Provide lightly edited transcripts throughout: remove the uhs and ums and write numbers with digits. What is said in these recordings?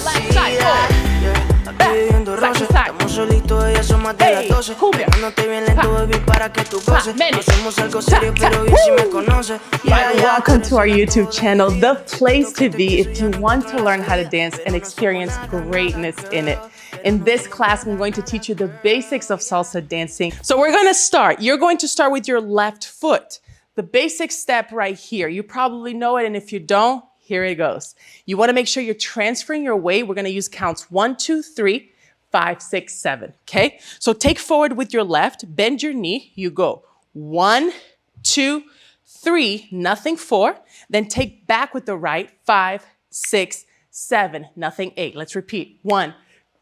left side, forward. Back to side. Estamos solitos, ella son más de las 12. Pegándote bien lento, baby, para que tú goces. No somos algo serio, pero bien si me conoces. Welcome to our YouTube channel, the place to be if you want to learn how to dance and experience greatness in it. In this class, I'm going to teach you the basics of salsa dancing. So we're going to start. You're going to start with your left foot. The basic step right here. You probably know it, and if you don't, here it goes. You want to make sure you're transferring your weight. We're going to use counts 1, 2, 3, 5, 6, 7. Okay? So take forward with your left, bend your knee. You go 1, 2, 3, nothing 4. Then take back with the right, 5, 6, 7, nothing 8. Let's repeat. 1,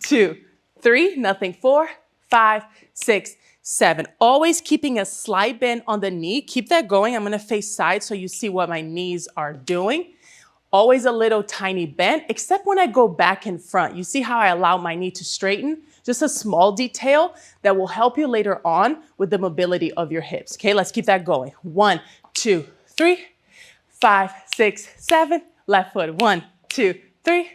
2, 3, nothing 4, 5, 6, 7. Always keeping a slight bend on the knee. Keep that going. I'm going to face side so you see what my knees are doing. Always a little tiny bend, except when I go back in front. You see how I allow my knee to straighten? Just a small detail that will help you later on with the mobility of your hips. Okay, let's keep that going. 1, 2, 3, 5, 6, 7. Left foot. 1, 2, 3,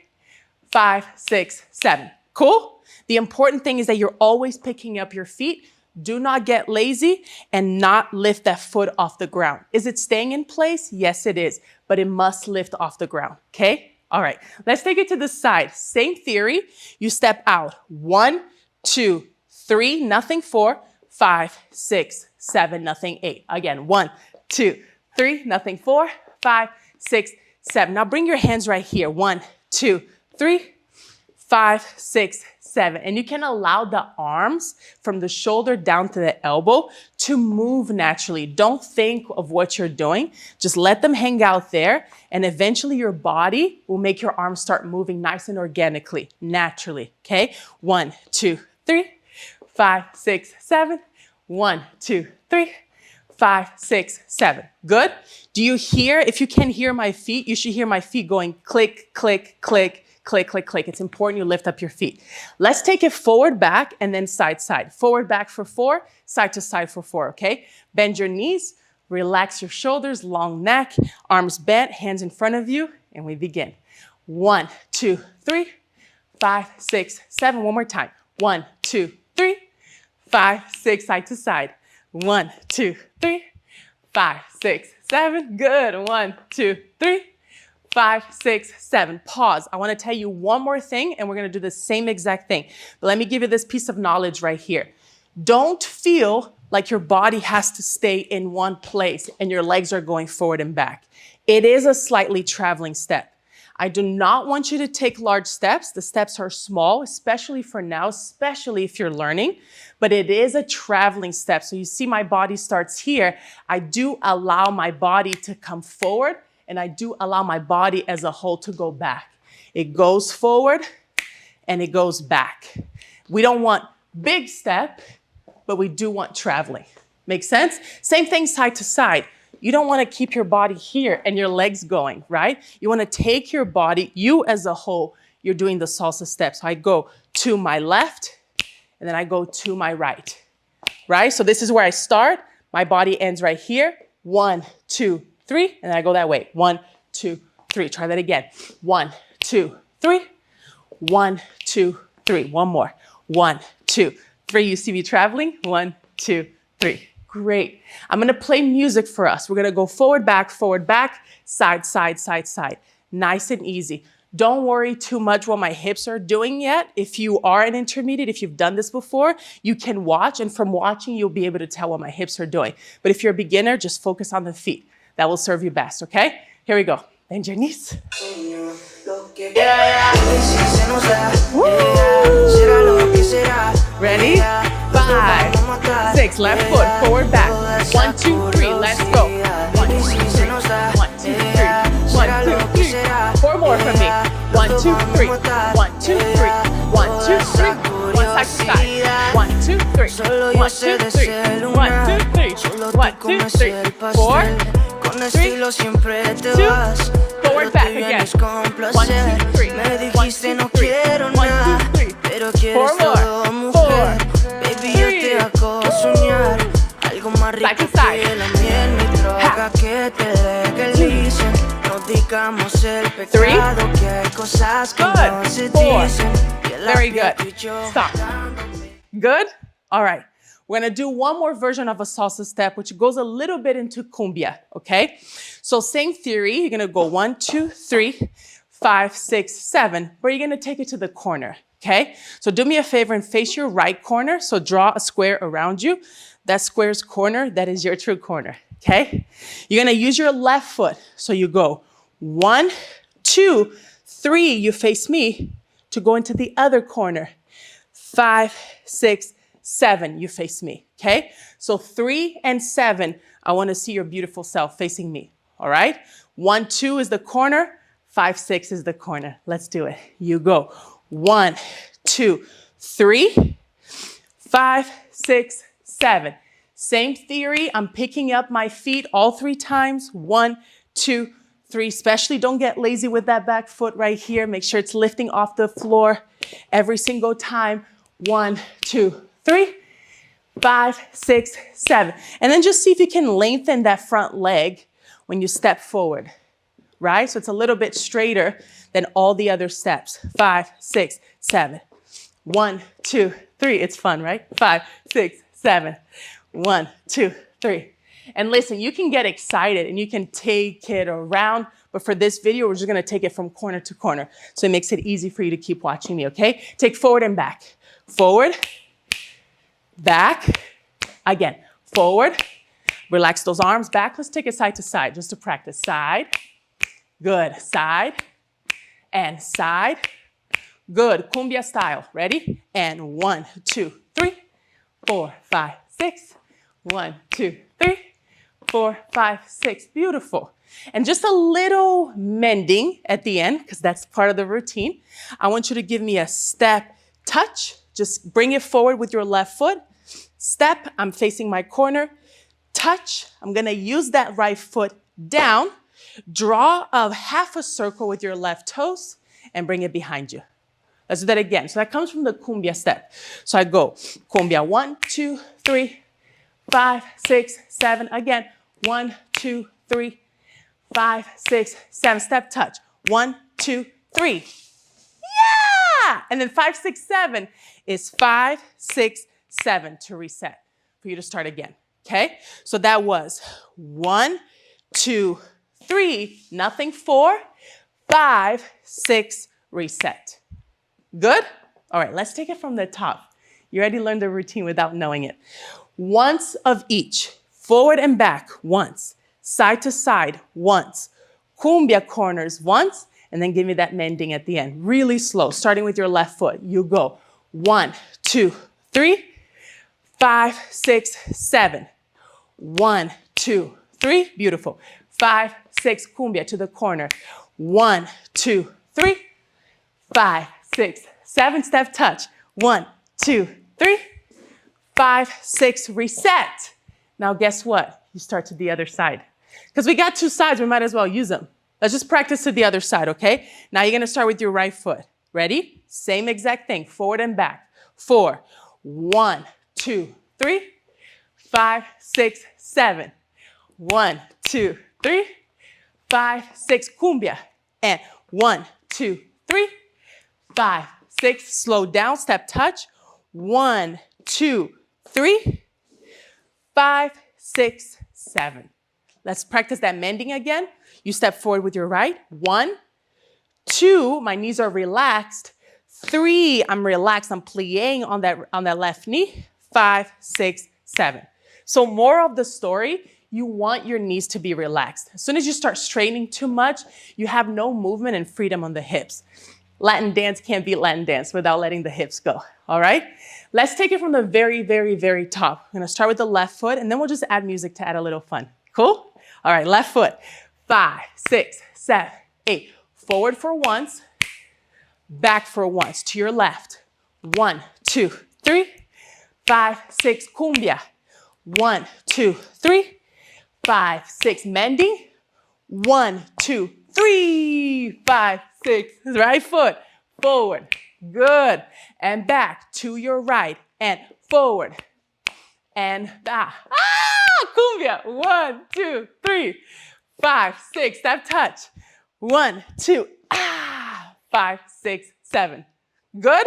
5, 6, 7. Cool? The important thing is that you're always picking up your feet. Do not get lazy and not lift that foot off the ground. Is it staying in place? Yes, it is, but it must lift off the ground, okay? All right, let's take it to the side. Same theory. You step out. 1, 2, 3, nothing 4, 5, 6, 7, nothing 8. Again, 1, 2, 3, nothing 4, 5, 6, 7. Now bring your hands right here. 1, 2, 3, 5, 6, 7. And you can allow the arms from the shoulder down to the elbow to move naturally. Don't think of what you're doing. Just let them hang out there. And eventually your body will make your arms start moving nice and organically, naturally. Okay? 1, 2, 3, 5, 6, 7. 1, 2, 3, 5, 6, 7. Good? Do you hear? If you can hear my feet, you should hear my feet going click, click, click, click, click, click. It's important you lift up your feet. Let's take it forward, back, and then side, side. Forward, back for 4, side to side for 4, okay? Bend your knees, relax your shoulders, long neck, arms bent, hands in front of you, and we begin. 1, 2, 3, 5, 6, 7. One more time. 1, 2, 3, 5, 6, side to side. 1, 2, 3, 5, 6, 7. Good. 1, 2, 3. 5, 6, 7. Pause. I want to tell you one more thing, and we're going to do the same exact thing. But let me give you this piece of knowledge right here. Don't feel like your body has to stay in one place and your legs are going forward and back. It is a slightly traveling step. I do not want you to take large steps. The steps are small, especially for now, especially if you're learning. But it is a traveling step. So you see my body starts here. I do allow my body to come forward, and I do allow my body as a whole to go back. It goes forward and it goes back. We don't want big step, but we do want traveling. Make sense? Same thing side to side. You don't want to keep your body here and your legs going, right? You want to take your body, you as a whole, you're doing the salsa steps. So I go to my left and then I go to my right, right? So this is where I start. My body ends right here. 1, 2, 3, and then I go that way. 1, 2, 3. Try that again. 1, 2, 3. 1, 2, 3. One more. 1, 2, 3. You see me traveling? 1, 2, 3. Great. I'm going to play music for us. We're going to go forward, back, side, side, side, side. Nice and easy. Don't worry too much what my hips are doing yet. If you are an intermediate, if you've done this before, you can watch, and from watching, you'll be able to tell what my hips are doing. But if you're a beginner, just focus on the feet. That will serve you best, okay? Here we go. Bend your knees. Woo. Ready? 5, 6. Left foot, forward, back. 1, 2, 3. Let's go. 1, 2, 3. 1, 2, 3. 1, 2, 3. 4 more from me. 1, 2, 3. 1, 2, 3. 1, 2, 3. One side to side. 1, 2, 3. 1, 2, 3. 1, 2, 3. 1, 2, 3. 4. 3, 2, forward, back again. 1, 2, 3. 1, 2, 3. 1, 2, 3. 4 more. 4, 3. Side to side. Ha. 3, cosas que no Good. se 4. dicen. Que la Very piel good. tú y yo. Stop. Good? All right. We're going to do one more version of a salsa step, which goes a little bit into cumbia, okay? So same theory. You're going to go 1, 2, 3, 5, 6, 7, but you're going to take it to the corner, okay? So do me a favor and face your right corner. So draw a square around you. That square's corner, that is your true corner, okay? You're going to use your left foot. So you go 1, 2, 3, you face me to go into the other corner. 5, 6, 7, you face me, okay? So 3 and 7, I want to see your beautiful self facing me, all right? 1, 2 is the corner, 5, 6 is the corner. Let's do it. You go 1, 2, 3, 5, 6, 7. Same theory. I'm picking up my feet all 3 times. 1, 2, 3. Especially don't get lazy with that back foot right here. Make sure it's lifting off the floor every single time. 1, 2, 3, 5, 6, 7. And then just see if you can lengthen that front leg when you step forward, right? So it's a little bit straighter than all the other steps. 5, 6, 7. 1, 2, 3. It's fun, right? 5, 6, 7. 1, 2, 3. And listen, you can get excited and you can take it around, but for this video, we're just gonna take it from corner to corner. So it makes it easy for you to keep watching me, okay? Take forward and back. Forward, back, again, forward, relax those arms back. Let's take it side to side just to practice. Side, good, side, and side, good, cumbia style, ready? And 1, 2, 3, 4, 5, 6, 1, 2, 3, 4, 5, 6, beautiful. And just a little mending at the end, because that's part of the routine. I want you to give me a step touch. Just bring it forward with your left foot. Step, I'm facing my corner. Touch, I'm gonna use that right foot down. Draw a half a circle with your left toes and bring it behind you. Let's do that again. So that comes from the cumbia step. So I go cumbia 1, 2, 3, 5, 6, 7. Again, 1, 2, 3, 5, 6, 7. Step touch. 1, 2, 3. Yeah! And then 5, 6, 7 is 5, 6, 7 to reset for you to start again. Okay? So that was 1, 2, 3, nothing, 4, 5, 6, reset. Good? All right, let's take it from the top. You already learned the routine without knowing it. Once of each. Forward and back once. Side to side once. Cumbia corners once. And then give me that mending at the end. Really slow, starting with your left foot. You go 1, 2, 3, 5, 6, 7. 1, 2, 3. Beautiful. 5, 6. Cumbia to the corner. 1, 2, 3. 5, 6, 7. Step touch. 1, 2, 3. 5, 6. Reset. Now guess what? You start to the other side. Because we got 2 sides, we might as well use them. Let's just practice to the other side, okay? Now you're gonna start with your right foot. Ready? Same exact thing, forward and back. 4, 1, 2, 3, 5, 6, 7. 1, 2, 3, 5, 6, cumbia. And 1, 2, 3, 5, 6, slow down, step touch. 1, 2, 3, 5, 6, 7. Let's practice that mending again. You step forward with your right. 1, 2, my knees are relaxed. 3, I'm relaxed. I'm plie on that left knee. 5, 6, 7. So more of the story, you want your knees to be relaxed. As soon as you start straining too much, you have no movement and freedom on the hips. Latin dance can't be Latin dance without letting the hips go, all right? Let's take it from the very, very, very top. I'm gonna start with the left foot and then we'll just add music to add a little fun. Cool? All right, left foot. 5, 6, 7, 8. Forward for once, back for once. To your left. 1, 2, 3, 5, 6. Cumbia. 1, 2, 3, 5, 6. Mending. 1, 2, 3, 5, 6. Right foot. Forward. Good. And back to your right. And forward. And back. Cumbia. 1, 2, 3, 5, 6. Step touch. 1, 2, 5, 6, 7. Good?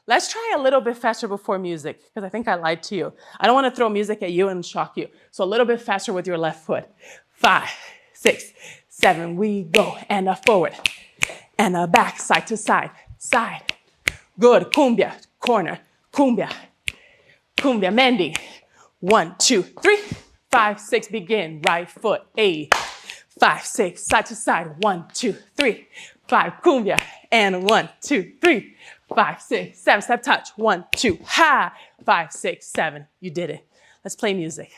Let's try a little bit faster before music, because I think I lied to you. I don't want to throw music at you and shock you. So a little bit faster with your left foot. 5, 6, 7, we go. And a forward. And a back, side to side. Side. Good. Cumbia. Corner. Cumbia. Cumbia. Mending. 1, 2, 3, 5, 6. Begin. Right foot. 8. 5, 6. Side to side. 1, 2, 3, 5. Cumbia. And 1, 2, 3. 5, 6, 7, step touch. 1, 2, ha. 5, 6, 7. You did it. Let's play music.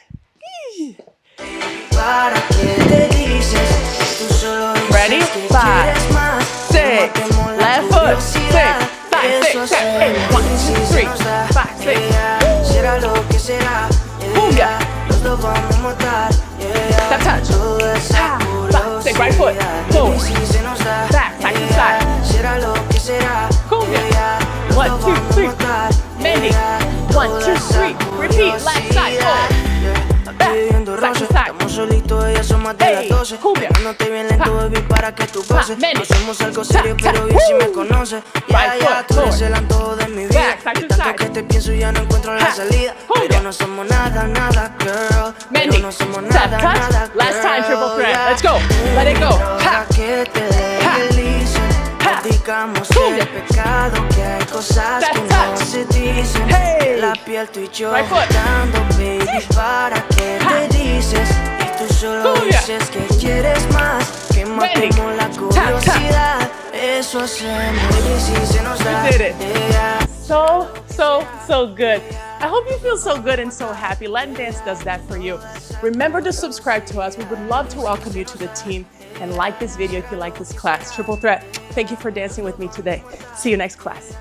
Ready? 5, 6. Left foot. 6, 5, 6, 7, 8. 1, 2, 3, 5, 6. Cumbia. Step touch. Ha. 5, 6. Right foot. Forward. Back. Side to side. Cumbia. 1, 2, 3. Bending. 1, 2, 3. Repeat. Left side. Forward. Back. Side to side. Hey. Cumbia. Hacemos algo serio, pero bien si me conoces. Ya, tú eres el antojo de mi vida. Tanto que te pienso ya no encuentro la salida. Pero no somos nada, nada, girl. Pero no somos nada, nada, girl. Last time, triple threat. Let's go. Let it go. Ha. Que te delicen. Digamos el pecado, que hay cosas que no se dicen. La piel tú y yo dando, baby, ¿para qué te dices? Y tú solo dices que quieres más, que matemos la curiosidad. Eso hacemos y si se nos da. You did it. So good. I hope you feel so good and so happy. Latin Dance does that for you. Remember to subscribe to us. We would love to welcome you to the team. And like this video if you like this class. Triple Threat, thank you for dancing with me today. See you next class.